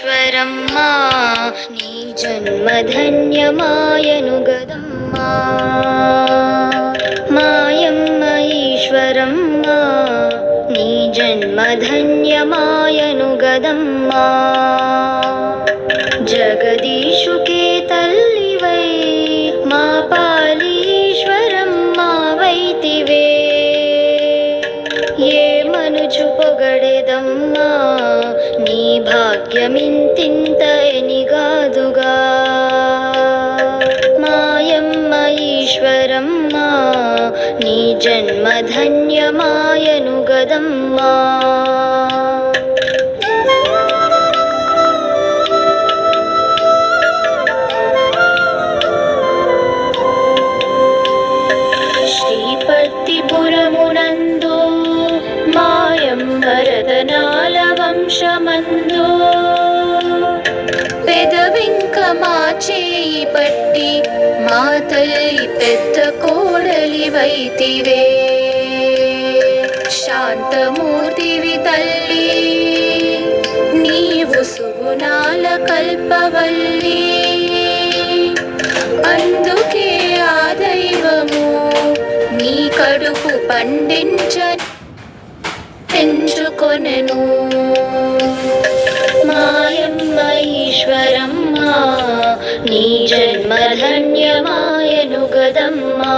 ఈశ్వరమ్మా నీ జన్మధన్యమాయను గదమ్మా మాయమ్మ ఈశ్వరమ్మా నీ జన్మధన్యమాయను గదమ్మా జగదీశుకే తల్లివై మా పాలీశ్వరమ్మా వైతివే ఏ మనుచు పొగడెదమ్మా నీ భాగ్యమింతింత ఎనిగాదుగా మాయమ్మ ఈశ్వరమ్మా నీ జన్మధన్యమాయను గదమ్మా శ్రీపత్తిపురమునందు మాయమ్మ రతనాల వంశమందు పెదవింక మా చేయి పట్టి మా తల్లి పెద్ద కోడలి వైతివే శాంతమూర్తివి తల్లి నీవు సుగుణాల కల్పవల్లి అందుకే ఆ దైవము నీ కడుపు పెంచుకొనెను మాయమ్మ ఈశ్వరమ్మా నీ జన్మధన్యమాయను గదమ్మా